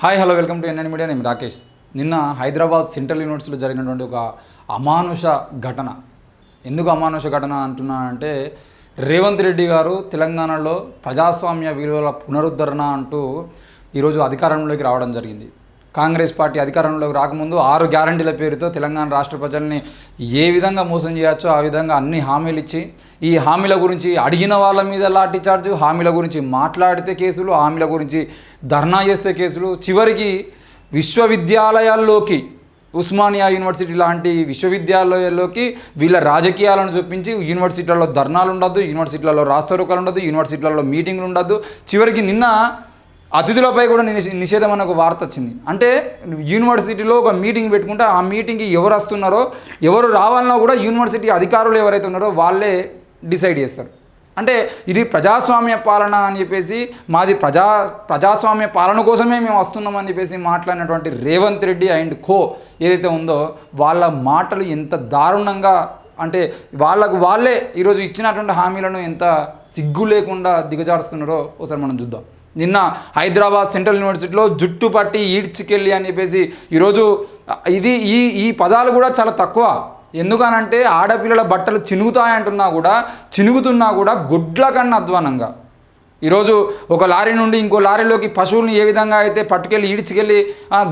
Hi hello welcome to NN media. నేను రాకేష్. నిన్న Hyderabad central యూనివర్సిటీలో జరిగినటువంటి ఒక అమానుష ఘటన. ఎందుకు అమానుష ఘటన అంటున్నానంటే, రేవంత్ రెడ్డి గారు తెలంగాణలో ప్రజాస్వామ్య విలువల పునరుద్ధరణ అంటూ ఈరోజు అధికారంలోకి రావడం జరిగింది. కాంగ్రెస్ పార్టీ అధికారంలోకి రాకముందు 6 గ్యారంటీల పేరుతో తెలంగాణ రాష్ట్ర ప్రజల్ని ఏ విధంగా మోసం చేయొచ్చో ఆ విధంగా అన్ని హామీలు ఇచ్చి, ఈ హామీల గురించి అడిగిన వాళ్ళ మీద లాఠీ చార్జ్, హామీల గురించి మాట్లాడితే కేసులు, హామీల గురించి ధర్నా చేస్తే కేసులు, చివరికి విశ్వవిద్యాలయాల్లోకి ఉస్మానియా యూనివర్సిటీ లాంటి విశ్వవిద్యాలయాల్లోకి వీళ్ళ రాజకీయాలను చూపించి యూనివర్సిటీలలో ధర్నాలు ఉండద్దు, యూనివర్సిటీలలో రాస్తారోకాలు ఉండద్దు, యూనివర్సిటీలలో మీటింగ్లు ఉండద్దు. చివరికి నిన్న అతిథులపై కూడా నిషేధం అన్న ఒక వార్త వచ్చింది. అంటే యూనివర్సిటీలో ఒక మీటింగ్ పెట్టుకుంటే ఆ మీటింగ్కి ఎవరు వస్తున్నారో, ఎవరు రావాలన్నా కూడా యూనివర్సిటీ అధికారులు ఎవరైతే ఉన్నారో వాళ్ళే డిసైడ్ చేస్తారు. అంటే ఇది ప్రజాస్వామ్య పాలన అని చెప్పేసి, మాది ప్రజాస్వామ్య పాలన కోసమే మేము వస్తున్నామని చెప్పేసి మాట్లాడినటువంటి రేవంత్ రెడ్డి అండ్ కో ఏదైతే ఉందో వాళ్ళ మాటలు ఎంత దారుణంగా, అంటే వాళ్ళే ఈరోజు ఇచ్చినటువంటి హామీలను ఎంత సిగ్గు లేకుండా దిగజారుస్తున్నారో ఒకసారి మనం చూద్దాం. నిన్న హైదరాబాద్ సెంట్రల్ యూనివర్సిటీలో జుట్టు పట్టి ఈడ్చికెళ్ళి అని చెప్పేసి ఈరోజు ఈ పదాలు కూడా చాలా తక్కువ. ఎందుకనంటే ఆడపిల్లల బట్టలు చినుగుతున్నా కూడా గుడ్ల కన్నా అధ్వానంగా ఈరోజు ఒక లారీ నుండి ఇంకో లారీలోకి పశువులను ఏ విధంగా అయితే పట్టుకెళ్ళి ఈడ్చికెళ్ళి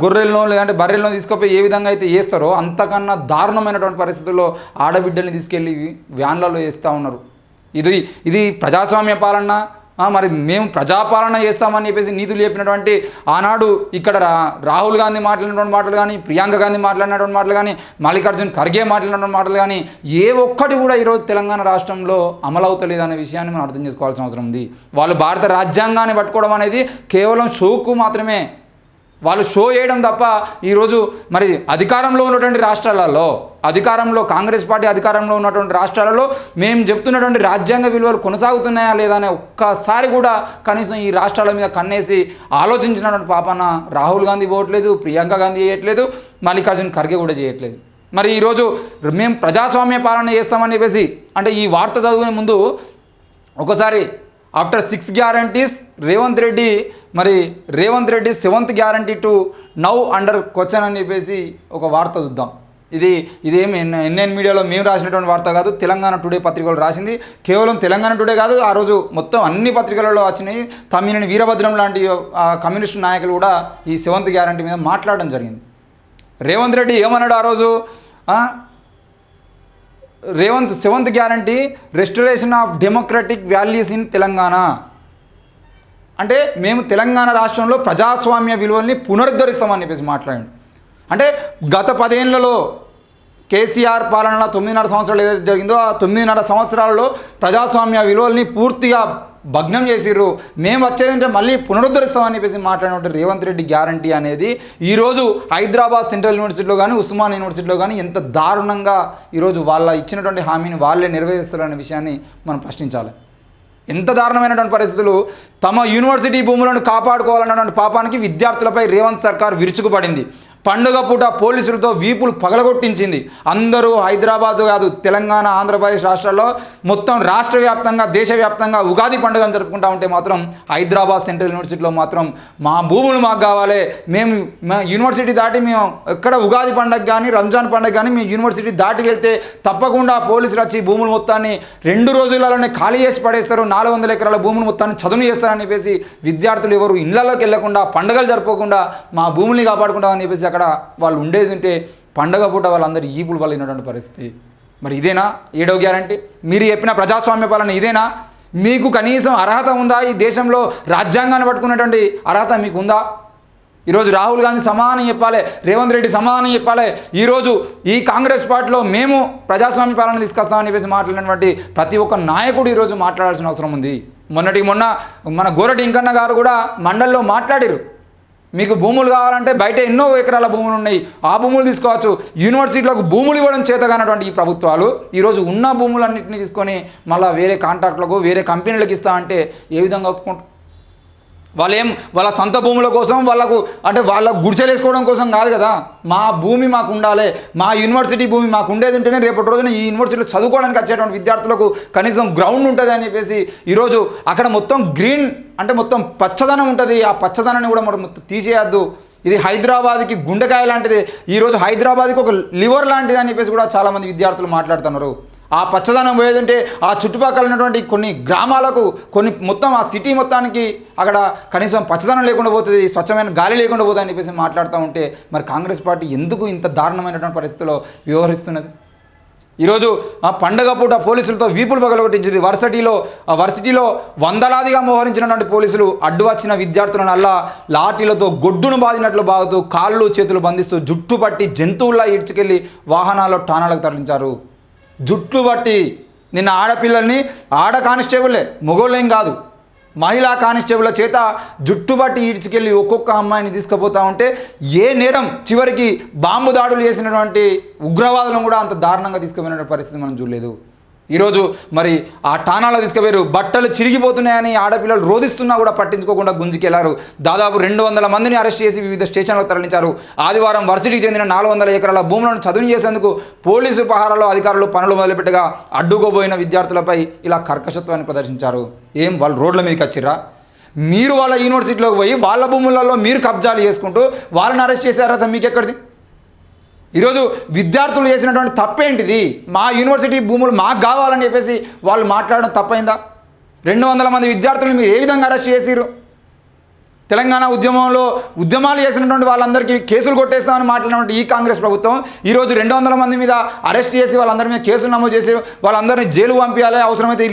గొర్రెలను లేదంటే బర్రెలను తీసుకుపోయి ఏ విధంగా అయితే వేస్తారో అంతకన్నా దారుణమైనటువంటి పరిస్థితుల్లో ఆడబిడ్డల్ని తీసుకెళ్ళి వ్యాన్లలో వేస్తూ ఉన్నారు. ఇది ప్రజాస్వామ్య పాలన. మరి మేము ప్రజాపాలన చేస్తామని చెప్పేసి నీతులు చెప్పినటువంటి ఆనాడు ఇక్కడ రాహుల్ గాంధీ మాట్లాడినటువంటి మాటలు కానీ, ప్రియాంక గాంధీ మాట్లాడినటువంటి మాటలు కానీ, మల్లికార్జున్ ఖర్గే మాట్లాడినటువంటి మాటలు కానీ ఏ ఒక్కటి కూడా ఈరోజు తెలంగాణ రాష్ట్రంలో అమలు అవుతలేదు అనే విషయాన్ని మనం అర్థం చేసుకోవాల్సిన అవసరం ఉంది. వాళ్ళు భారత రాజ్యాంగాన్ని పట్టుకోవడం అనేది కేవలం షోకు మాత్రమే, వాళ్ళు షో చేయడం తప్ప ఈరోజు మరి అధికారంలో ఉన్నటువంటి రాష్ట్రాలలో, కాంగ్రెస్ పార్టీ అధికారంలో ఉన్నటువంటి రాష్ట్రాలలో మేము చెప్తున్నటువంటి రాజ్యాంగ విలువలు కొనసాగుతున్నాయా లేదా అనే ఒక్కసారి కూడా కనీసం ఈ రాష్ట్రాల మీద కన్నేసి ఆలోచించినటువంటి పాపన రాహుల్ గాంధీ పోవట్లేదు, ప్రియాంక గాంధీ చేయట్లేదు, మల్లికార్జున్ ఖర్గే కూడా చేయట్లేదు. మరి ఈరోజు మేము ప్రజాస్వామ్య పాలన చేస్తామని చెప్పేసి, అంటే ఈ వార్త చదువుకునే ముందు ఒకసారి after 6 guarantees Revanth Reddy 7th guarantee to now under question అని చెప్పేసి ఒక వార్త చూద్దాం. ఇదేమి ఎన్ఎన్ మీడియాలో మేము రాసినటువంటి వార్త కాదు, తెలంగాణ టుడే పత్రికలు రాసింది. కేవలం తెలంగాణ టుడే కాదు, ఆ రోజు మొత్తం అన్ని పత్రికలలో వచ్చినాయి. తమ్మినేని వీరభద్రం లాంటి కమ్యూనిస్ట్ నాయకులు కూడా ఈ 7th గ్యారంటీ మీద మాట్లాడడం జరిగింది. రేవంత్ రెడ్డి ఏమన్నాడు ఆ రోజు? 7th guarantee restoration of democratic values in Telangana. అంటే మేము తెలంగాణ రాష్ట్రంలో ప్రజాస్వామ్య విలువల్ని పునరుద్ధరిస్తామని చెప్పేసి మాట్లాడాడు. అంటే గత 10 ఏళ్లలో కేసీఆర్ పాలనలో 9.5 సంవత్సరాలు ఏదైతే జరిగిందో ఆ 9.5 సంవత్సరాలలో ప్రజాస్వామ్య విలువల్ని పూర్తిగా భగ్నం చేసిర్రు. మేము వచ్చేదంటే మళ్ళీ పునరుద్ధరిస్తామని చెప్పేసి మాట్లాడినట్టు రేవంత్ రెడ్డి గ్యారంటీ అనేది ఈరోజు హైదరాబాద్ సెంట్రల్ యూనివర్సిటీలో కానీ, ఉస్మానియా యూనివర్సిటీలో కానీ ఎంత దారుణంగా ఈరోజు వాళ్ళ ఇచ్చినటువంటి హామీని వాళ్ళే నెరవేరుస్తారనే విషయాన్ని మనం ప్రశ్నించాలి. ఎంత దారుణమైనటువంటి పరిస్థితులు. తమ యూనివర్సిటీ భూములను కాపాడుకోవాలన్నటువంటి పాపానికి విద్యార్థులపై రేవంత్ సర్కార్ విరుచుకుపడింది. పండుగ పూట పోలీసులతో వీపులు పగలగొట్టించింది. అందరూ హైదరాబాద్ కాదు, తెలంగాణ, ఆంధ్రప్రదేశ్ రాష్ట్రాల్లో మొత్తం రాష్ట్ర వ్యాప్తంగా, దేశవ్యాప్తంగా ఉగాది పండుగను జరుపుకుంటూ ఉంటే మాత్రం హైదరాబాద్ సెంట్రల్ యూనివర్సిటీలో మాత్రం మా భూములు మాకు కావాలి, మేము యూనివర్సిటీ దాటి మేము ఎక్కడ ఉగాది పండుగ కానీ, రంజాన్ పండుగ కానీ మేము యూనివర్సిటీ దాటి వెళ్తే తప్పకుండా పోలీసులు వచ్చి భూముల మొత్తాన్ని 2 రోజులలోనే ఖాళీ చేసి పడేస్తారు, 400 ఎకరాల భూముల మొత్తాన్ని చదును చేస్తారని చెప్పేసి విద్యార్థులు ఎవరు ఇళ్లలోకి వెళ్లకుండా, పండుగలు జరుపుకోకుండా మా భూముల్ని కాపాడుకుంటామని చెప్పేసి అక్కడ వాళ్ళు ఉండేది ఉంటే పండగ పూట వాళ్ళందరూ ఈపులు పలిగినటువంటి పరిస్థితి. మరి ఇదేనా 7వ గ్యారంటీ? మీరు చెప్పిన ప్రజాస్వామ్య పాలన ఇదేనా? మీకు కనీసం అర్హత ఉందా? ఈ దేశంలో రాజ్యాంగాన్ని పట్టుకునేటువంటి అర్హత మీకు ఉందా? ఈరోజు రాహుల్ గాంధీ సమానం చెప్పాలి, రేవంత్ రెడ్డి సమానం చెప్పాలి. ఈరోజు ఈ కాంగ్రెస్ పార్టీలో మేము ప్రజాస్వామ్య పాలన తీసుకొస్తామని చెప్పేసి మాట్లాడినటువంటి ప్రతి ఒక్క నాయకుడు ఈరోజు మాట్లాడాల్సిన అవసరం ఉంది. మొన్న మన గోరటి ఇంకన్న గారు కూడా మండలిలో మాట్లాడారు. మీకు భూములు కావాలంటే బయట ఎన్నో ఎకరాల భూములు ఉన్నాయి, ఆ భూములు తీసుకోవచ్చు. యూనివర్సిటీలకు భూములు ఇవ్వడం చేతగానటువంటి ఈ ప్రభుత్వాలు ఈరోజు ఉన్న భూములన్నింటినీ తీసుకొని మళ్ళీ వేరే కాంట్రాక్టులకు, వేరే కంపెనీలకు ఇస్తా అంటే ఏ విధంగా ఒప్పుకుంటారు? వాళ్ళ సొంత భూముల కోసం వాళ్ళకు అంటే వాళ్ళ గుడిచెలేసుకోవడం కోసం కాదు కదా. మా భూమి మాకు ఉండాలి, మా యూనివర్సిటీ భూమి మాకు ఉండేది ఉంటేనే రేపటి రోజున ఈ యూనివర్సిటీలో చదువుకోవడానికి వచ్చేటువంటి విద్యార్థులకు కనీసం గ్రౌండ్ ఉంటుంది అని చెప్పేసి ఈరోజు అక్కడ మొత్తం గ్రీన్ అంటే మొత్తం పచ్చదనం ఉంటుంది. ఆ పచ్చదనాన్ని కూడా మనం మొత్తం తీసేయద్దు. ఇది హైదరాబాద్కి గుండెకాయ లాంటిది, ఈరోజు హైదరాబాద్కి ఒక లివర్ లాంటిది అని చెప్పేసి కూడా చాలామంది విద్యార్థులు మాట్లాడుతున్నారు. ఆ పచ్చదనం పోయేదంటే ఆ చుట్టుపక్కల ఉన్నటువంటి కొన్ని గ్రామాలకు మొత్తం ఆ సిటీ మొత్తానికి అక్కడ కనీసం పచ్చదనం లేకుండా పోతుంది, స్వచ్ఛమైన గాలి లేకుండా పోతుంది అని చెప్పేసి మాట్లాడుతూ ఉంటే మరి కాంగ్రెస్ పార్టీ ఎందుకు ఇంత దారుణమైనటువంటి పరిస్థితిలో వ్యవహరిస్తున్నది? ఈరోజు ఆ పండగ పూట పోలీసులతో వీపులు పగలగొట్టించింది. వర్సిటీలో వందలాదిగా మోహరించినటువంటి పోలీసులు అడ్డు వచ్చిన విద్యార్థులను అల్లా లాఠీలతో గొడ్డును బాదినట్లు బాగుతూ కాళ్ళు చేతులు బంధిస్తూ జుట్టు పట్టి జంతువుల్లా ఈడ్చుకెళ్ళి వాహనాల్లో ఠాణాలకు తరలించారు. జుట్లు బట్టి నిన్న ఆడపిల్లల్ని ఆడ కానిస్టేబుల్లే, మగోళ్ళేం కాదు, మహిళా కానిస్టేబుల్ చేత జుట్టు బట్టి ఈడ్చుకెళ్ళి ఒక్కొక్క అమ్మాయిని తీసుకుపోతూ ఉంటే ఏ నేరం చివరికి బాంబు దాడులు చేసినటువంటి ఉగ్రవాదులను కూడా అంత దారుణంగా తీసుకుపోయిన పరిస్థితి మనం చూడలేదు. ఈరోజు మరి ఆ ఠాణాలో తీసుకుపోయారు. బట్టలు చిరిగిపోతున్నాయని ఆడపిల్లలు రోధిస్తున్నా కూడా పట్టించుకోకుండా గుంజుకెళ్లారు. దాదాపు 200 మందిని అరెస్ట్ చేసి వివిధ స్టేషన్లకు తరలించారు. ఆదివారం వర్సిటీకి చెందిన 400 ఎకరాల భూములను చదును చేసేందుకు పోలీసు పహారాలో అధికారులు పనులు మొదలుపెట్టగా అడ్డుకోబోయిన విద్యార్థులపై ఇలా కర్కశత్వాన్ని ప్రదర్శించారు. ఏం వాళ్ళు రోడ్ల మీదకి వచ్చిర్రా? మీరు వాళ్ళ యూనివర్సిటీలోకి పోయి వాళ్ళ భూములలో మీరు కబ్జాలు చేసుకుంటూ వాళ్ళని అరెస్ట్ చేశారా? మీకెక్కడిది? ఈరోజు విద్యార్థులు చేసినటువంటి తప్పేంటిది? మా యూనివర్సిటీ భూములు మాకు కావాలని చెప్పేసి వాళ్ళు మాట్లాడడం తప్పైందా? 200 మంది విద్యార్థులను మీరు ఏ విధంగా అరెస్ట్ చేసిరు? తెలంగాణ ఉద్యమాలు చేసినటువంటి వాళ్ళందరికీ కేసులు కొట్టేస్తామని మాట్లాడినటువంటి ఈ కాంగ్రెస్ ప్రభుత్వం ఈరోజు 200 మంది మీద అరెస్ట్ చేసి వాళ్ళందరి మీద కేసులు నమోదు చేసి వాళ్ళందరినీ జైలు పంపించాలి, అవసరమైతే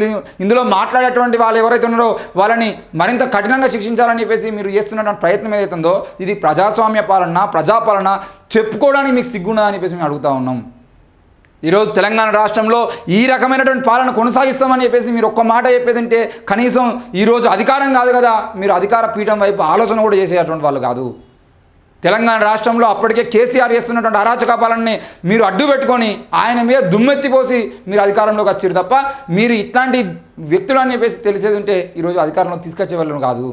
ఇందులో మాట్లాడేటువంటి వాళ్ళు ఎవరైతే ఉన్నారో వాళ్ళని మరింత కఠినంగా శిక్షించాలని చెప్పేసి మీరు చేస్తున్నటువంటి ప్రయత్నం ఏదైతుందో ఇది ప్రజాస్వామ్య పాలన, ప్రజాపాలన చెప్పుకోవడానికి మీకు సిగ్గున్నా అని చెప్పేసి మేము అడుగుతూ ఉన్నాం. ఈరోజు తెలంగాణ రాష్ట్రంలో ఈ రకమైనటువంటి పాలన కొనసాగిస్తామని చెప్పేసి మీరు ఒక్క మాట చెప్పేదంటే కనీసం ఈరోజు అధికారం కాదు కదా, మీరు అధికార పీఠం వైపు ఆలోచన కూడా చేసేటువంటి వాళ్ళు కాదు. తెలంగాణ రాష్ట్రంలో అప్పటికే కేసీఆర్ చేస్తున్నటువంటి అరాచక పాలనని మీరు అడ్డు పెట్టుకొని ఆయన మీద దుమ్మెత్తిపోసి మీరు అధికారంలోకి వచ్చారు తప్ప మీరు ఇట్లాంటి వ్యక్తులు అని చెప్పేసి తెలిసేది ఉంటే ఈరోజు అధికారంలో తీసుకొచ్చే వాళ్ళు కాదు.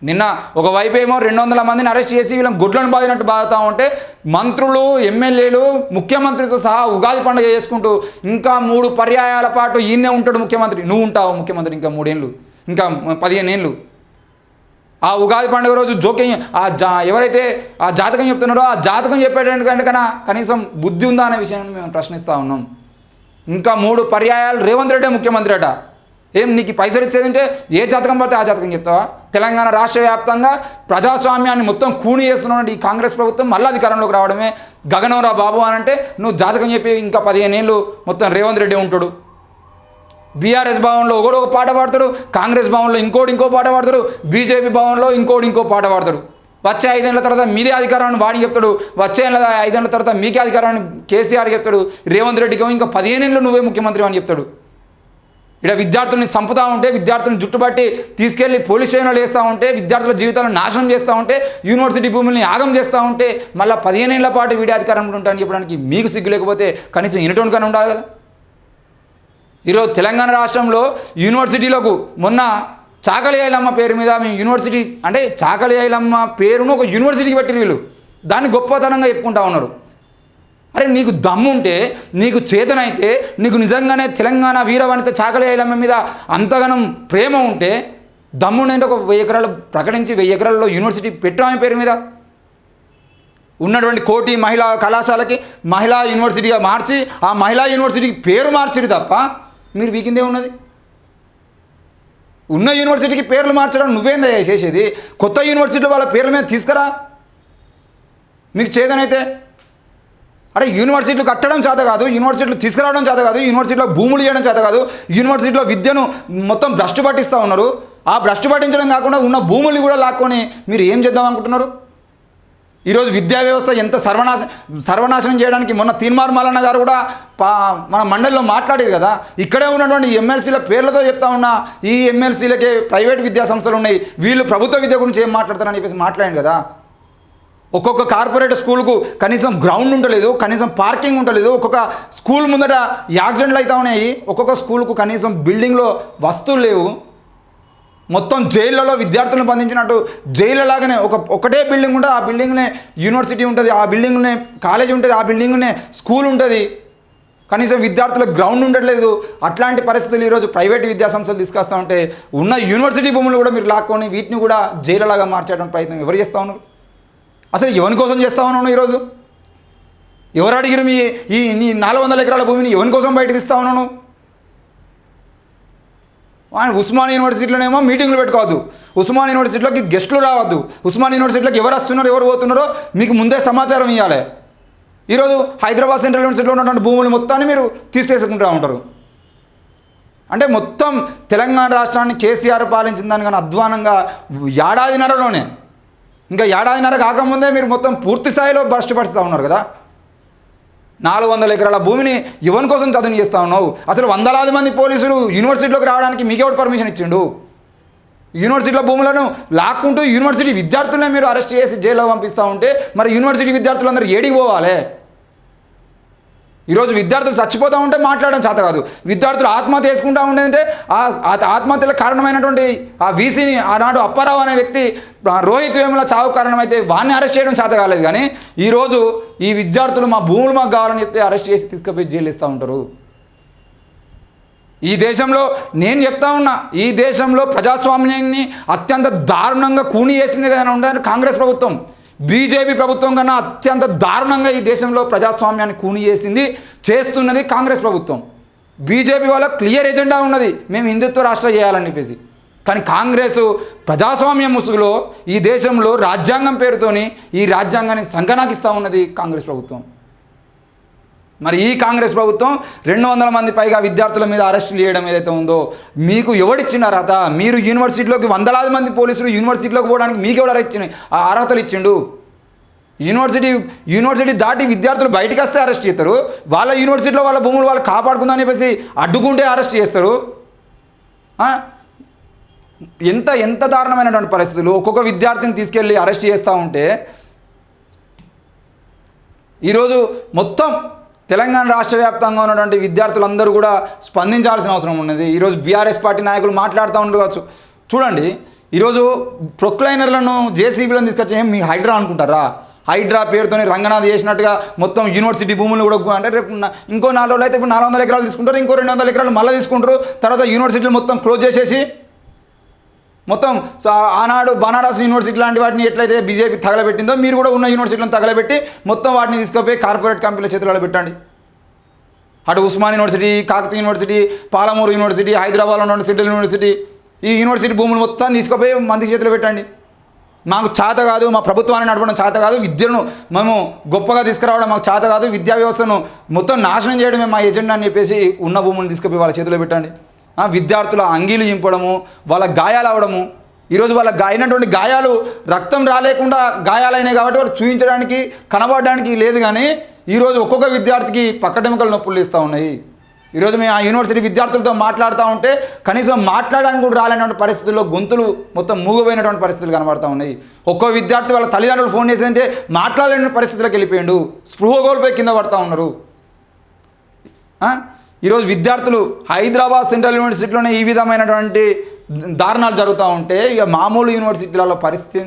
నిన్న ఒకవైపు ఏమో 200 మందిని అరెస్ట్ చేసి వీళ్ళని గుడ్లను బాదినట్టు బాదుతూ ఉంటే మంత్రులు, ఎమ్మెల్యేలు, ముఖ్యమంత్రితో సహా ఉగాది పండుగ చేసుకుంటూ ఇంకా 3 పర్యాయాల పాటు ఈయనే ఉంటాడు ముఖ్యమంత్రి. నువ్వు ఉంటావు ముఖ్యమంత్రి ఇంకా 3 ఏళ్ళు, ఇంకా 15 ఏళ్ళు. ఆ ఉగాది పండుగ రోజు జోక్యం ఎవరైతే ఆ జాతకం చెప్తున్నారో ఆ జాతకం చెప్పేటందుకంటే కన్నా కనీసం బుద్ధి ఉందా అనే విషయాన్ని మేము ప్రశ్నిస్తూ ఉన్నాం. ఇంకా 3 పర్యాయాలు రేవంత్ రెడ్డి ముఖ్యమంత్రి అట. ఏం నీకు పైసలు ఇచ్చేదంటే ఏ జాతకం పడితే ఆ జాతకం చెప్తావా? తెలంగాణ రాష్ట్ర వ్యాప్తంగా ప్రజాస్వామ్యాన్ని మొత్తం కూని చేస్తున్నటువంటి ఈ కాంగ్రెస్ ప్రభుత్వం మళ్ళీ అధికారంలోకి రావడమే గగనంరా బాబు అని అంటే నువ్వు జాతకం చెప్పి ఇంకా 15 ఏళ్ళు మొత్తం రేవంత్ రెడ్డి ఉంటాడు. బీఆర్ఎస్ భవన్లో ఒకడు ఒక పాట పాడతాడు, కాంగ్రెస్ భవన్లో ఇంకో పాట పాడతాడు, బీజేపీ భవన్లో ఇంకో పాట పాడతాడు. వచ్చే 5 ఏళ్ల తర్వాత మీదే అధికారాన్ని వాడిని చెప్తాడు, వచ్చే 5 ఏళ్ల తర్వాత మీకే అధికారాన్ని కేసీఆర్ చెప్తాడు, రేవంత్ రెడ్డికి ఇంకా 15 ఏళ్ళు నువ్వే ముఖ్యమంత్రి అని చెప్తాడు. ఇక్కడ విద్యార్థుల్ని చంపుతూ ఉంటే, విద్యార్థులను జుట్టుబట్టి తీసుకెళ్లి పోలీస్ స్టేషన్లో వేస్తూ ఉంటే, విద్యార్థుల జీవితాలను నాశనం చేస్తూ ఉంటే, యూనివర్సిటీ భూముల్ని యాగం చేస్తూ ఉంటే మళ్ళీ 15 ఏళ్ల పాటు వీడి అధికారంలో ఉంటాయని చెప్పడానికి మీకు సిగ్గు లేకపోతే కనీసం ఇనటోనికైనా ఉండాలి కదా. ఈరోజు తెలంగాణ రాష్ట్రంలో యూనివర్సిటీలకు మొన్న చాకలి ఐలమ్మ పేరు మీద మేము యూనివర్సిటీ అంటే చాకలి ఐలమ్మ పేరును ఒక యూనివర్సిటీకి పెట్టి వీళ్ళు దాన్ని గొప్పతనంగా చెప్పుకుంటా ఉన్నారు. అరే నీకు దమ్ముంటే, నీకు చేతనైతే, నీకు నిజంగానే తెలంగాణ వీరవనిత చాకలి ఐలమ్మ మీద అంతగానం ప్రేమ ఉంటే దమ్ముంటే ఒక 1000 ఎకరాలు ప్రకటించి 1000 ఎకరాల్లో యూనివర్సిటీ పెట్టామే పేరు మీద ఉన్నటువంటి కోటి మహిళా కళాశాలకి మహిళా యూనివర్సిటీగా మార్చి ఆ మహిళా యూనివర్సిటీకి పేరు మార్చిరు తప్ప మీరు వీకిందే ఉన్నది. ఉన్న యూనివర్సిటీకి పేర్లు మార్చడం నువ్వేందా చేసేది? కొత్త యూనివర్సిటీలో వాళ్ళ పేర్ల మీద తీసుకురా మీకు చేతనైతే. అంటే యూనివర్సిటీలు కట్టడం చేత కాదు, యూనివర్సిటీలు తీసుకురావడం చేత కాదు, యూనివర్సిటీలో భూములు చేయడం చేత కాదు, యూనివర్సిటీలో విద్యను మొత్తం భ్రష్టు పట్టిస్తూ ఉన్నారు. ఆ భ్రష్టు పట్టించడం కాకుండా ఉన్న భూముల్ని కూడా లాక్కొని మీరు ఏం చేద్దాం అనుకుంటున్నారు? ఈరోజు విద్యా వ్యవస్థ ఎంత సర్వనాశనం చేయడానికి మొన్న తీన్మార్ మల్లన్న గారు కూడా మన మండలిలో మాట్లాడారు కదా. ఇక్కడే ఉన్నటువంటి ఎమ్మెల్సీల పేర్లతో చెప్తా ఉన్నా ఈ ఎమ్మెల్సీలకే ప్రైవేట్ విద్యా సంస్థలు ఉన్నాయి, వీళ్ళు ప్రభుత్వ విద్య గురించి ఏం మాట్లాడతారని చెప్పేసి మాట్లాడాను కదా. ఒక్కొక్క కార్పొరేట్ స్కూల్కు కనీసం గ్రౌండ్ ఉండలేదు, కనీసం పార్కింగ్ ఉండలేదు, ఒక్కొక్క స్కూల్ ముందట యాక్సిడెంట్లు అవుతా ఉన్నాయి, ఒక్కొక్క స్కూల్కు కనీసం బిల్డింగ్లో వస్తువులు లేవు. మొత్తం జైళ్ళలో విద్యార్థులను బంధించినట్టు జైళ్ళలాగానే ఒకటే బిల్డింగ్ ఉంటుంది, ఆ బిల్డింగ్నే యూనివర్సిటీ ఉంటుంది, ఆ బిల్డింగ్నే కాలేజ్ ఉంటుంది, ఆ బిల్డింగ్నే స్కూల్ ఉంటుంది. కనీసం విద్యార్థులకు గ్రౌండ్ ఉండట్లేదు. అట్లాంటి పరిస్థితులు ఈరోజు ప్రైవేట్ విద్యాసంస్థలు తీసుకొస్తూ ఉంటే ఉన్న యూనివర్సిటీ భూములు కూడా మీరు లాక్కొని వీటిని కూడా జైలులాగా మార్చేయడానికి ప్రయత్నం ఎవరు చేస్తూ ఉన్నారు? అసలు ఎవరి కోసం చేస్తూ ఉన్నాను? ఈరోజు ఎవరు అడిగిరు నీ 400 ఎకరాల భూమిని ఎవరి కోసం బయటకు ఇస్తా ఉన్నాను? ఉస్మాన్ యూనివర్సిటీలోనేమో మీటింగ్లు పెట్టుకోవద్దు, ఉస్మాన్ యూనివర్సిటీలోకి గెస్టులు రావద్దు, ఉస్మాన్ యూనివర్సిటీలోకి ఎవరు వస్తున్నారో ఎవరు పోతున్నారో మీకు ముందే సమాచారం ఇవ్వాలి. ఈరోజు హైదరాబాద్ సెంట్రల్ యూనివర్సిటీలో ఉన్నటువంటి భూములు మొత్తాన్ని మీరు తీసేసుకుంటూ ఉంటారు. అంటే మొత్తం తెలంగాణ రాష్ట్రాన్ని కేసీఆర్ పాలించిన దానికన్నా అధ్వానంగా ఏడాదిన్నరలోనే, ఇంకా ఏడాదిన్నర కాకముందే మీరు మొత్తం పూర్తి స్థాయిలో భ్రష్టుపరుస్తూ ఉన్నారు కదా. 400 ఎకరాల భూమిని ఎవరి కోసం చదువు చేస్తూ ఉన్నావు? అసలు వందలాది మంది పోలీసులు యూనివర్సిటీలోకి రావడానికి మీకెవరు పర్మిషన్ ఇచ్చిండు? యూనివర్సిటీల భూములను లాక్కుంటూ యూనివర్సిటీ విద్యార్థులనే మీరు అరెస్ట్ చేసి జైల్లో పంపిస్తూ ఉంటే మరి యూనివర్సిటీ విద్యార్థులందరూ ఏడికి పోవాలి? ఈరోజు విద్యార్థులు చచ్చిపోతూ ఉంటే మాట్లాడడం చేత కాదు, విద్యార్థులు ఆత్మహత్య చేసుకుంటూ ఉండేదంటే ఆ ఆత్మహత్యలకు కారణమైనటువంటి ఆ వీసీని ఆనాడు అప్పారావు అనే వ్యక్తి రోహిత్ వేముల చావు కారణమైతే వాడిని అరెస్ట్ చేయడం చేత కాలేదు. కానీ ఈరోజు ఈ విద్యార్థులు మా భూములు మాకు కావాలని చెప్తే అరెస్ట్ చేసి తీసుకుపోయి జైలు ఇస్తూ ఉంటారు. ఈ దేశంలో నేను చెప్తా ఉన్నా, ఈ దేశంలో ప్రజాస్వామ్యాన్ని అత్యంత దారుణంగా కూని చేసింది ఏదైనా ఉండాలని కాంగ్రెస్ ప్రభుత్వం, బీజేపీ ప్రభుత్వం కన్నా అత్యంత దారుణంగా ఈ దేశంలో ప్రజాస్వామ్యాన్ని కూని చేస్తున్నది కాంగ్రెస్ ప్రభుత్వం. బీజేపీ వాళ్ళ క్లియర్ ఎజెండా ఉన్నది, మేము హిందుత్వ రాష్ట్రం చేయాలని చెప్పేసి. కానీ కాంగ్రెస్ ప్రజాస్వామ్య ముసుగులో ఈ దేశంలో రాజ్యాంగం పేరుతోని ఈ రాజ్యాంగాన్ని సంకనాకిస్తూ ఉన్నది కాంగ్రెస్ ప్రభుత్వం. మరి ఈ కాంగ్రెస్ ప్రభుత్వం 200 మంది పైగా విద్యార్థుల మీద అరెస్టులు చేయడం ఏదైతే ఉందో మీకు ఎవడిచ్చిన అర్హత? మీరు యూనివర్సిటీలోకి వందలాది మంది పోలీసులు యూనివర్సిటీలోకి పోవడానికి మీకు ఎవరు ఇచ్చిన ఆ అర్హతలు ఇచ్చిండు? యూనివర్సిటీ దాటి విద్యార్థులు బయటకు వస్తే అరెస్ట్ చేస్తారు, వాళ్ళ యూనివర్సిటీలో వాళ్ళ భూములు వాళ్ళు కాపాడుకుందని చెప్పేసి అడ్డుకుంటే అరెస్ట్ చేస్తారు. ఎంత దారుణమైనటువంటి పరిస్థితులు. ఒక్కొక్క విద్యార్థిని తీసుకెళ్ళి అరెస్ట్ చేస్తూ ఉంటే ఈరోజు మొత్తం తెలంగాణ రాష్ట్ర వ్యాప్తంగా ఉన్నటువంటి విద్యార్థులందరూ కూడా స్పందించాల్సిన అవసరం ఉన్నది. ఈరోజు బీఆర్ఎస్ పార్టీ నాయకులు మాట్లాడుతూ ఉండవచ్చు. చూడండి, ఈరోజు ప్రొక్లైనర్లను జేసీబీలను తీసుకొచ్చి మీ హైడ్రా అనుకుంటారా? హైడ్రా పేరుతోని రంగనాథ్ చేసినట్టుగా మొత్తం యూనివర్సిటీ భూములు కూడా అంటే రేపు ఇంకో 4 రోజులు అయితే ఇప్పుడు 400 ఎకరాలు తీసుకుంటారు, ఇంకో 200 ఎకరాలు మళ్ళీ తీసుకుంటారు. తర్వాత యూనివర్సిటీలు మొత్తం క్లోజ్ చేసేసి మొత్తం ఆనాడు బనారస్ యూనివర్సిటీ లాంటి వాటిని ఎట్లయితే బీజేపీ తగలబెట్టిందో మీరు కూడా ఉన్న యూనివర్సిటీలను తగలబెట్టి మొత్తం వాటిని తీసుకుపోయి కార్పొరేట్ కంపెనీల చేతులలో పెట్టండి. అటు Osman university, Kakatiya university, Palamuru university, హైదరాబాద్లో ఉన్న సెంట్రల్ యూనివర్సిటీ, ఈ యూనివర్సిటీ భూములు మొత్తం తీసుకుపోయి మంది చేతిలో పెట్టండి. మాకు చేత కాదు, మా ప్రభుత్వాన్ని నడపడం చేత కాదు, విద్యను మేము గొప్పగా తీసుకురావడం మాకు చేత కాదు, విద్యా వ్యవస్థను మొత్తం నాశనం చేయడమే మా ఎజెండా అని చెప్పేసి ఉన్న భూములను తీసుకుపోయి వాళ్ళ చేతిలో పెట్టండి. విద్యార్థుల అంగీలు చింపడము, వాళ్ళ గాయాలు అవ్వడము. ఈరోజు వాళ్ళ అయినటువంటి గాయాలు రక్తం రాలేకుండా గాయాలైనాయి కాబట్టి వాళ్ళు చూపించడానికి కనబడడానికి లేదు. కానీ ఈరోజు ఒక్కొక్క విద్యార్థికి పక్కటెముకలు నొప్పులు ఇస్తూ ఉన్నాయి. ఈరోజు మేము ఆ యూనివర్సిటీ విద్యార్థులతో మాట్లాడుతూ ఉంటే కనీసం మాట్లాడడానికి కూడా రాలేనటువంటి పరిస్థితుల్లో గొంతులు మొత్తం మూగిపోయినటువంటి పరిస్థితులు కనబడుతూ ఉన్నాయి. ఒక్కో విద్యార్థి వాళ్ళ తల్లిదండ్రులు ఫోన్ చేసి మాట్లాడలేని పరిస్థితులకు వెళ్ళిపోయిండు, స్పృహ కోల్పోయి కింద పడుతూ ఉన్నారు. ఈరోజు విద్యార్థులు హైదరాబాద్ సెంట్రల్ యూనివర్సిటీలోనే ఈ విధమైనటువంటి దారుణాలు జరుగుతూ ఉంటే ఇక మామూలు యూనివర్సిటీలలో పరిస్థితి,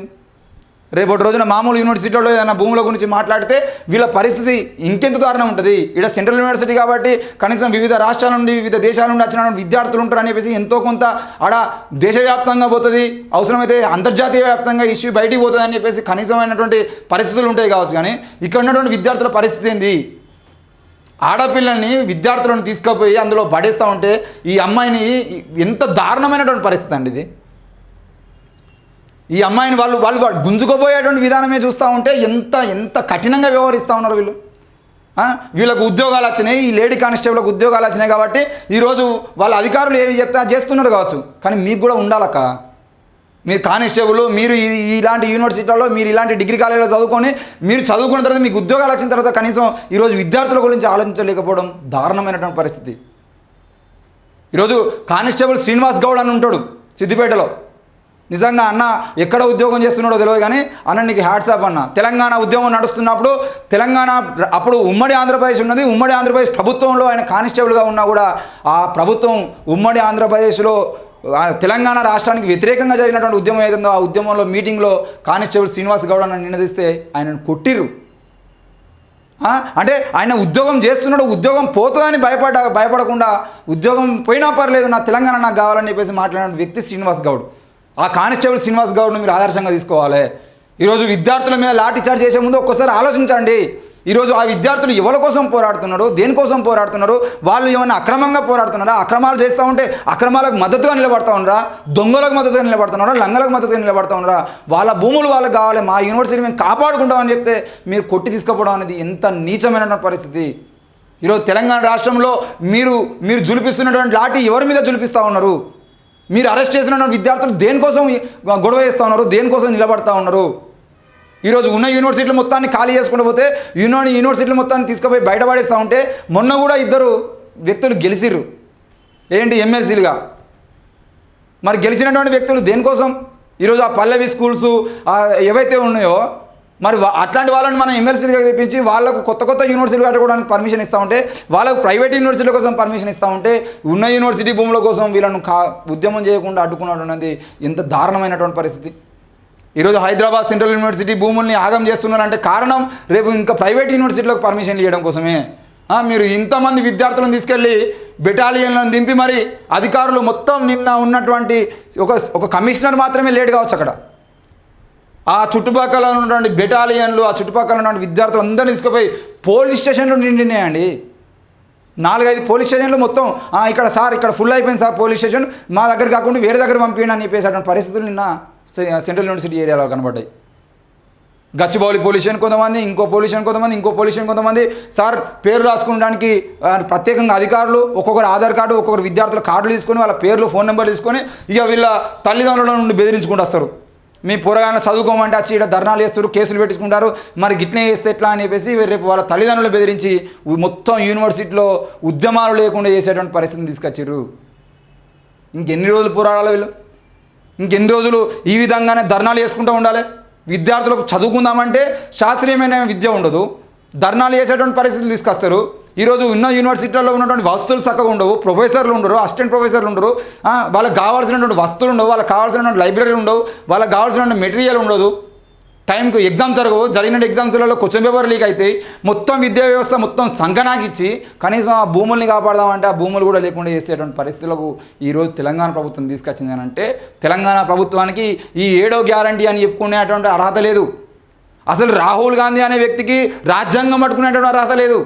రేపటి రోజున మామూలు యూనివర్సిటీలో ఏదైనా భూముల గురించి మాట్లాడితే వీళ్ళ పరిస్థితి ఇంకెంత దారుణం ఉంటుంది. ఇక్కడ సెంట్రల్ యూనివర్సిటీ కాబట్టి కనీసం వివిధ రాష్ట్రాల నుండి వివిధ దేశాల నుండి వచ్చిన విద్యార్థులు ఉంటారు అని చెప్పేసి ఎంతో కొంత ఆడ దేశవ్యాప్తంగా పోతుంది, అవసరమైతే అంతర్జాతీయ వ్యాప్తంగా ఇష్యూ బయటికి పోతుంది అని చెప్పేసి కనీసమైనటువంటి పరిస్థితులు ఉంటాయి కావచ్చు. కానీ ఇక్కడ ఉన్నటువంటి విద్యార్థుల పరిస్థితి ఏంది? ఆడపిల్లల్ని విద్యార్థులను తీసుకుపోయి అందులో పడేస్తూ ఉంటే ఈ అమ్మాయిని ఎంత దారుణమైనటువంటి పరిస్థితి అండి ఇది. ఈ అమ్మాయిని వాళ్ళు గుంజుకోబోయేటువంటి విధానమే చూస్తూ ఉంటే ఎంత కఠినంగా వ్యవహరిస్తూ ఉన్నారు వీళ్ళు. వీళ్ళకు ఉద్యోగాలు వచ్చినాయి, ఈ లేడీ కానిస్టేబుల్కి ఉద్యోగాలు వచ్చినాయి కాబట్టి ఈరోజు వాళ్ళ అధికారులు ఏమి చెప్తే చేస్తున్నారు కావచ్చు. కానీ మీకు కూడా ఉండాలక్క, మీరు కానిస్టేబుల్, మీరు ఇలాంటి యూనివర్సిటీలలో మీరు ఇలాంటి డిగ్రీ కాలేజీలో చదువుకొని మీరు చదువుకున్న తర్వాత మీకు ఉద్యోగాలు వచ్చిన తర్వాత కనీసం ఈరోజు విద్యార్థుల గురించి ఆలోచించలేకపోవడం దారుణమైనటువంటి పరిస్థితి. ఈరోజు కానిస్టేబుల్ శ్రీనివాస్ గౌడ్ అని ఉంటాడు సిద్దిపేటలో. నిజంగా అన్న ఎక్కడ ఉద్యోగం చేస్తున్నాడో తెలియదు కానీ అన్న నీకు హ్యాట్సాప్ అన్న. తెలంగాణ ఉద్యమం నడుస్తున్నప్పుడు తెలంగాణ అప్పుడు ఉమ్మడి ఆంధ్రప్రదేశ్ ఉన్నది, ఉమ్మడి ఆంధ్రప్రదేశ్ ప్రభుత్వంలో ఆయన కానిస్టేబుల్గా ఉన్నా కూడా ఆ ప్రభుత్వం ఉమ్మడి ఆంధ్రప్రదేశ్లో తెలంగాణ రాష్ట్రానికి వ్యతిరేకంగా జరిగినటువంటి ఉద్యమం ఏదైందో ఆ ఉద్యమంలో మీటింగ్లో కానిస్టేబుల్ శ్రీనివాస్ గౌడ్ అని నినదిస్తే ఆయనను కొట్టిర్రు. అంటే ఆయన ఉద్యోగం చేస్తున్నాడు, ఉద్యోగం పోతుందని భయపడకుండా ఉద్యోగం పోయినా పర్లేదు నా తెలంగాణ నాకు కావాలని చెప్పేసి మాట్లాడిన వ్యక్తి శ్రీనివాస్ గౌడ్. ఆ కానిస్టేబుల్ శ్రీనివాస్ గౌడ్ను మీరు ఆదర్శంగా తీసుకోవాలి. ఈరోజు విద్యార్థుల మీద లాఠీ చార్జ్ చేసే ముందు ఒక్కసారి ఆలోచించండి. ఈరోజు ఆ విద్యార్థులు ఎవరి కోసం పోరాడుతున్నారు, దేనికోసం పోరాడుతున్నారు, వాళ్ళు ఏమైనా అక్రమంగా పోరాడుతున్నారా, అక్రమాలు చేస్తూ ఉంటే అక్రమాలకు మద్దతుగా నిలబడతా ఉన్నారా, దొంగలకు మద్దతుగా నిలబడుతున్నారా, లంగలకు మద్దతుగా నిలబడతా ఉన్నారా, వాళ్ళ భూములు వాళ్ళకి కావాలి, మా యూనివర్సిటీ మేము కాపాడుకుంటామని చెప్తే మీరు కొట్టి తీసుకుపోవడం అనేది ఎంత నీచమైనటువంటి పరిస్థితి. ఈరోజు తెలంగాణ రాష్ట్రంలో మీరు జులిపిస్తున్నటువంటి లాఠీ ఎవరి మీద జులిపిస్తూ ఉన్నారు? మీరు అరెస్ట్ చేసినటువంటి విద్యార్థులు దేనికోసం గొడవ చేస్తూ ఉన్నారు, దేనికోసం నిలబడతా ఉన్నారు? ఈరోజు ఉన్న యూనివర్సిటీలు మొత్తాన్ని ఖాళీ చేసుకుంటూ పోతే యూనివర్సిటీలు మొత్తాన్ని తీసుకుపోయి బయటపడేస్తూ ఉంటే మొన్న కూడా ఇద్దరు వ్యక్తులు గెలిచిర్రు ఏంటి ఎమ్మెల్సీలుగా. మరి గెలిచినటువంటి వ్యక్తులు దేనికోసం? ఈరోజు ఆ పల్లవి స్కూల్స్ ఏవైతే ఉన్నాయో మరి అట్లాంటి వాళ్ళని మనం ఎమ్మెల్సీలుగా తెప్పించి వాళ్ళకు కొత్త యూనివర్సిటీలు కట్టుకోవడానికి పర్మిషన్ ఇస్తూ ఉంటే, వాళ్ళకు ప్రైవేట్ యూనివర్సిటీల కోసం పర్మిషన్ ఇస్తూ ఉంటే, ఉన్న యూనివర్సిటీ భూముల కోసం వీళ్ళను ఉద్యమం చేయకుండా అడ్డుకున్నాడు అనేది ఎంత దారుణమైనటువంటి పరిస్థితి. ఈరోజు హైదరాబాద్ సెంట్రల్ యూనివర్సిటీ భూముల్ని ఆగం చేస్తున్నారంటే కారణం రేపు ఇంకా ప్రైవేట్ యూనివర్సిటీలకు పర్మిషన్లు ఇవ్వడం కోసమే. మీరు ఇంతమంది విద్యార్థులను తీసుకెళ్ళి బెటాలియన్లను దింపి మరి అధికారులు మొత్తం నిన్న ఉన్నటువంటి ఒక కమిషనర్ మాత్రమే లేట్ కావచ్చు అక్కడ. ఆ చుట్టుపక్కల ఉన్నటువంటి బెటాలియన్లు, ఆ చుట్టుపక్కల ఉన్నటువంటి విద్యార్థులు అందరినీ తీసుకుపోయి పోలీస్ స్టేషన్లు నిండినాయండి. 4-5 పోలీస్ స్టేషన్లు మొత్తం ఇక్కడ సార్ ఇక్కడ ఫుల్ అయిపోయింది సార్ పోలీస్ స్టేషన్, మా దగ్గర కాకుండా వేరే దగ్గర పంపించండి అని చెప్పేసి అటువంటి పరిస్థితులు నిన్న సెంట్రల్ యూనివర్సిటీ ఏరియాలో కనబడ్డాయి. గచ్చిబౌలి పోలీస్ స్టేషన్ కొంతమంది, ఇంకో పోలీస్ స్టేషన్ కొంతమంది, ఇంకో పోలీస్ స్టేషన్ కొంతమంది. సార్ పేరు రాసుకోవడానికి ప్రత్యేకంగా అధికారులు ఒక్కొక్కరు ఆధార్ కార్డు, ఒక్కొక్కరు విద్యార్థుల కార్డులు తీసుకొని వాళ్ళ పేర్లు ఫోన్ నెంబర్లు తీసుకొని ఇక వీళ్ళ తల్లిదండ్రుల నుండి బెదిరించుకుంటూ వస్తారు. మీ పొరగాన చదువుకోమంటే వచ్చి ఇక్కడ ధర్నాలు చేస్తారు, కేసులు పెట్టించుకుంటారు, మరి గిట్నే చేస్తే ఎట్లా అని చెప్పేసి రేపు వాళ్ళ తల్లిదండ్రులు బెదిరించి మొత్తం యూనివర్సిటీలో ఉద్యమాలు లేకుండా చేసేటువంటి పరిస్థితిని తీసుకొచ్చారు. ఇంకెన్ని రోజులు పోరాడాలి వీళ్ళు? ఇంకెన్ని రోజులు ఈ విధంగానే ధర్నాలు చేసుకుంటూ ఉండాలి? విద్యార్థులకు చదువుకుందామంటే శాస్త్రీయమైన విద్య ఉండదు, ధర్నాలు చేసేటువంటి పరిస్థితులు తీసుకొస్తారు. ఈరోజు ఉన్న యూనివర్సిటీల్లో ఉన్నటువంటి వస్తువులు చక్కగా ఉండవు, ప్రొఫెసర్లు ఉండరు, అసిస్టెంట్ ప్రొఫెసర్లు ఉండరు, వాళ్ళకి కావాల్సినటువంటి వస్తువులు ఉండవు, వాళ్ళకి కావాల్సినటువంటి లైబ్రరీ ఉండవు, వాళ్ళకి కావాల్సినటువంటి మెటీరియల్ ఉండదు, టైంకు ఎగ్జామ్స్ జరగవు, జరిగిన ఎగ్జామ్స్లలో క్వశ్చన్ పేపర్ లీక్ అవుతాయి, మొత్తం విద్యా వ్యవస్థ మొత్తం సంకనాకిచ్చి కనీసం ఆ భూముల్ని కాపాడదామంటే ఆ భూములు కూడా లేకుండా చేసేటువంటి పరిస్థితులకు ఈరోజు తెలంగాణ ప్రభుత్వం తీసుకొచ్చింది అని అంటే తెలంగాణ ప్రభుత్వానికి ఈ 7వ గ్యారంటీ అని చెప్పుకునేటువంటి అర్హత లేదు. అసలు రాహుల్ గాంధీ అనే వ్యక్తికి రాజ్యాంగం పట్టుకునేటువంటి అర్హత లేదు.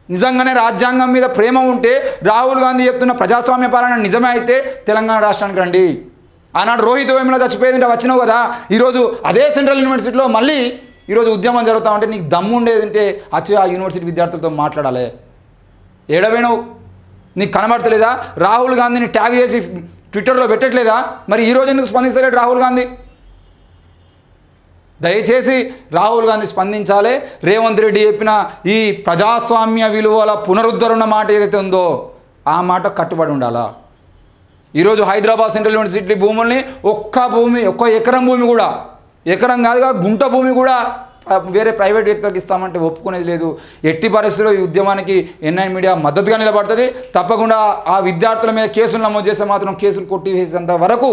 నిజంగానే రాజ్యాంగం మీద ప్రేమ ఉంటే రాహుల్ గాంధీ చెప్తున్న ప్రజాస్వామ్య పాలన నిజమే అయితే తెలంగాణ రాష్ట్రానికి రండి. ఆనాడు రోహిత్ వేముల చచ్చిపోయేది వచ్చినావు కదా, ఈరోజు అదే సెంట్రల్ యూనివర్సిటీలో మళ్ళీ ఈరోజు ఉద్యమం జరుగుతూ ఉంటే నీకు దమ్ము ఉండేది అంటే వచ్చి ఆ యూనివర్సిటీ విద్యార్థులతో మాట్లాడాలి. ఏడవేణవు నీకు కనబడతలేదా? రాహుల్ గాంధీని ట్యాగ్ చేసి ట్విట్టర్లో పెట్టట్లేదా? మరి ఈరోజు ఎందుకు స్పందిస్తలేడు రాహుల్ గాంధీ? దయచేసి రాహుల్ గాంధీ స్పందించాలి. రేవంత్ రెడ్డి చెప్పిన ఈ ప్రజాస్వామ్య విలువల పునరుద్ధరణ మాట ఏదైతే ఉందో ఆ మాట కట్టుబడి ఉండాలా. ఈరోజు హైదరాబాద్ సెంట్రల్ యూనివర్సిటీ భూముల్ని ఒక్క ఎకరం భూమి కూడా, ఎకరం కాదుగా గుంట భూమి కూడా వేరే ప్రైవేట్ వ్యక్తులకు ఇస్తామంటే ఒప్పుకునేది లేదు. ఎట్టి పరిస్థితుల్లో ఈ ఉద్యమానికి ఎన్ఐ మీడియా మద్దతుగా నిలబడుతుంది. తప్పకుండా ఆ విద్యార్థుల మీద కేసులు నమోదు చేస్తే మాత్రం కేసులు కొట్టివేసేంత వరకు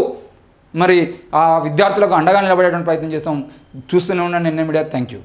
మరి ఆ విద్యార్థులకు అండగా నిలబడేటువంటి ప్రయత్నం చేస్తాం. చూస్తూనే ఉండండి ఎన్ఐ మీడియా. Thank you.